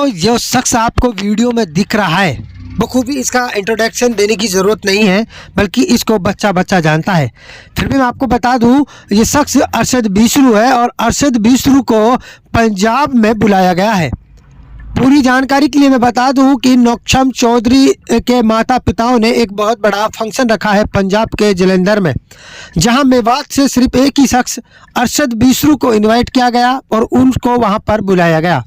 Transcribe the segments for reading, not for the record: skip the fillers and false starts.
दोस्तों जो शख्स आपको वीडियो में दिख रहा है बखूबी इसका इंट्रोडक्शन देने की ज़रूरत नहीं है, बल्कि इसको बच्चा बच्चा जानता है। फिर भी मैं आपको बता दूं, ये शख्स अरशद बीसरू है और अरशद बीसरू को पंजाब में बुलाया गया है। पूरी जानकारी के लिए मैं बता दूं कि नौक्षम चौधरी के माता पिताओं ने एक बहुत बड़ा फंक्शन रखा है पंजाब के जलंधर में, जहां मेवात से सिर्फ एक ही शख्स अरशद बीसरू को इनवाइट किया गया और उनको वहां पर बुलाया गया।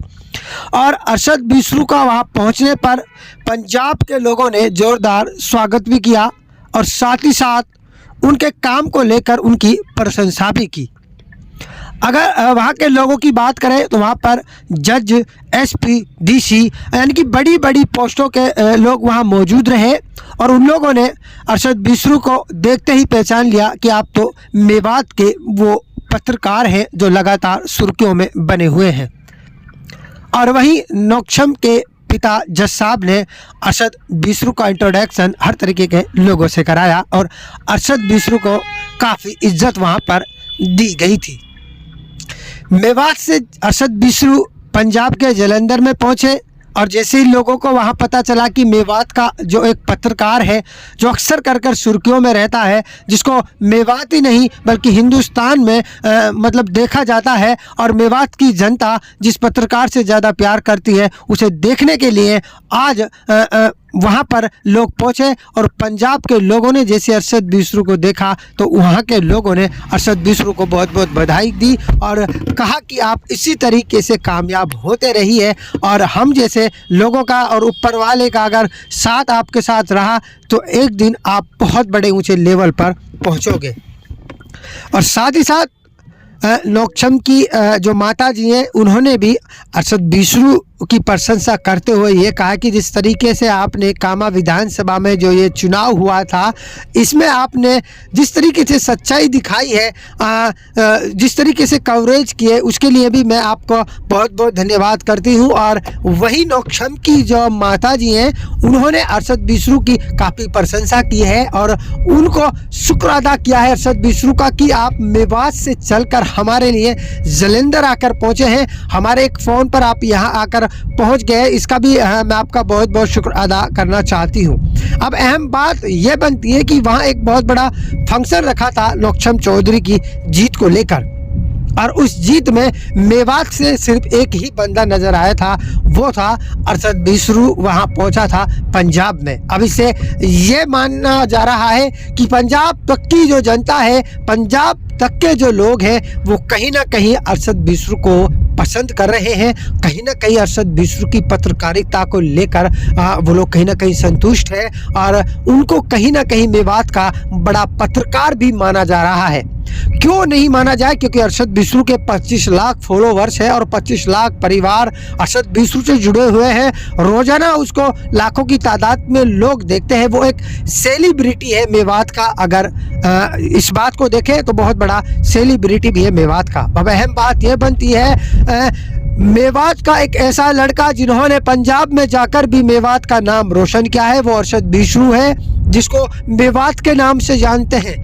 और अरशद बीसरू का वहां पहुंचने पर पंजाब के लोगों ने ज़ोरदार स्वागत भी किया और साथ ही साथ उनके काम को लेकर उनकी प्रशंसा भी की। अगर वहाँ के लोगों की बात करें तो वहाँ पर जज, एसपी, डीसी यानी कि बड़ी बड़ी पोस्टों के लोग वहाँ मौजूद रहे और उन लोगों ने अरशद बीसरू को देखते ही पहचान लिया कि आप तो मेवात के वो पत्रकार हैं जो लगातार सुर्खियों में बने हुए हैं। और वहीं नौक्षम के पिता जज साहब ने अरशद बीसरू का इंट्रोडक्शन हर तरीके के लोगों से कराया और अरशद बीसरू को काफ़ी इज्जत वहाँ पर दी गई थी। मेवात से अरशद बीसरू पंजाब के जलंधर में पहुंचे और जैसे ही लोगों को वहां पता चला कि मेवात का जो एक पत्रकार है जो अक्सर कर सुर्खियों में रहता है, जिसको मेवात ही नहीं बल्कि हिंदुस्तान में मतलब देखा जाता है, और मेवात की जनता जिस पत्रकार से ज़्यादा प्यार करती है उसे देखने के लिए आज वहाँ पर लोग पहुँचे और पंजाब के लोगों ने जैसे अरशद बीसरू को देखा तो वहाँ के लोगों ने अरशद बीसरू को बहुत बहुत बधाई दी और कहा कि आप इसी तरीके से कामयाब होते रहिए और हम जैसे लोगों का और ऊपर वाले का अगर साथ आपके साथ रहा तो एक दिन आप बहुत बड़े ऊंचे लेवल पर पहुँचोगे। और साथ ही साथ नौक्षम की जो माता जी हैं उन्होंने भी अरशद बीसरू की प्रशंसा करते हुए ये कहा कि जिस तरीके से आपने कामा विधानसभा में जो ये चुनाव हुआ था इसमें आपने जिस तरीके से सच्चाई दिखाई है, जिस तरीके से कवरेज किए, उसके लिए भी मैं आपको बहुत बहुत धन्यवाद करती हूँ। और वही नौक्षम की जो माता जी हैं उन्होंने अरशद बीसरू की काफ़ी प्रशंसा की है और उनको शुक्र अदा किया है अरशद बीसरू का कि आप मेवात से चलकर हमारे लिए जलंधर आकर पहुँचे हैं, हमारे एक फ़ोन पर आप यहाँ आकर पहुंच गए, इसका भी मैं आपका बहुत बहुत शुक्र अदा करना चाहती हूं। अब अहम बात यह बनती है कि वहां एक बहुत बड़ा फंक्शन रखा था नौक्षम चौधरी की जीत को लेकर और उस जीत में मेवात से सिर्फ एक ही बंदा नजर आया था, वो था अरशद बीसरू वहां पहुंचा था पंजाब में। अब इससे ये मानना जा रहा है कि पंजाब तक की जो जनता है, पंजाब तक के जो लोग हैं वो कहीं ना कहीं अरशद बीसरू को पसंद कर रहे हैं, कहीं ना कहीं अरशद बीसरू की पत्रकारिता को लेकर वो लोग कहीं ना कहीं संतुष्ट है और उनको कहीं ना कहीं मेवात का बड़ा पत्रकार भी माना जा रहा है। क्यों नहीं माना जाए, क्योंकि अरशद बीसरू के 25 लाख फॉलोवर्स है और 25 लाख परिवार अरशद बीसरू से जुड़े हुए हैं। रोजाना उसको लाखों की तादाद में लोग देखते हैं, वो एक सेलिब्रिटी है मेवात का। अगर इस बात को देखें तो बहुत बड़ा सेलिब्रिटी भी है मेवात का। अब अहम बात यह बनती है मेवात का एक ऐसा लड़का जिन्होंने पंजाब में जाकर भी मेवात का नाम रोशन किया है, वो अरशद बीसरू है, जिसको मेवात के नाम से जानते हैं।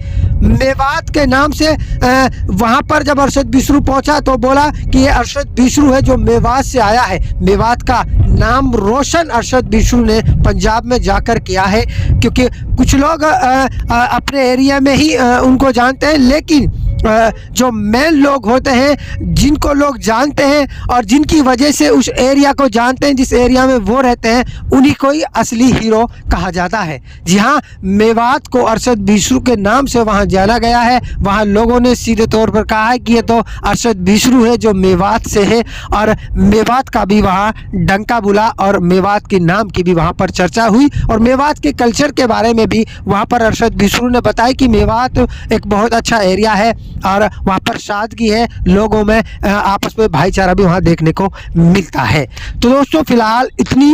मेवात के नाम से वहाँ पर जब अरशद बीसरू पहुँचा तो बोला कि ये अरशद बीसरू है जो मेवात से आया है। मेवात का नाम रोशन अरशद बीसरू ने पंजाब में जाकर किया है, क्योंकि कुछ लोग अपने एरिया में ही उनको जानते हैं, लेकिन जो मेन लोग होते हैं जिनको लोग जानते हैं और जिनकी वजह से उस एरिया को जानते हैं, जिस एरिया में वो रहते हैं, उन्हीं को ही असली हीरो कहा जाता है। जी हाँ, मेवात को अरशद बीसरू के नाम से वहाँ जाना गया है। वहाँ लोगों ने सीधे तौर पर कहा है कि ये तो अरशद बीसरू है जो मेवात से है और मेवात का भी वहाँ डंका बुला और मेवात के नाम की भी वहाँ पर चर्चा हुई और मेवात के कल्चर के बारे में भी वहाँ पर अरशद बीसरू ने बताया कि मेवात एक बहुत अच्छा एरिया है और वहाँ पर सादगी है, लोगों में आपस में भाईचारा भी वहाँ देखने को मिलता है। तो दोस्तों फिलहाल इतनी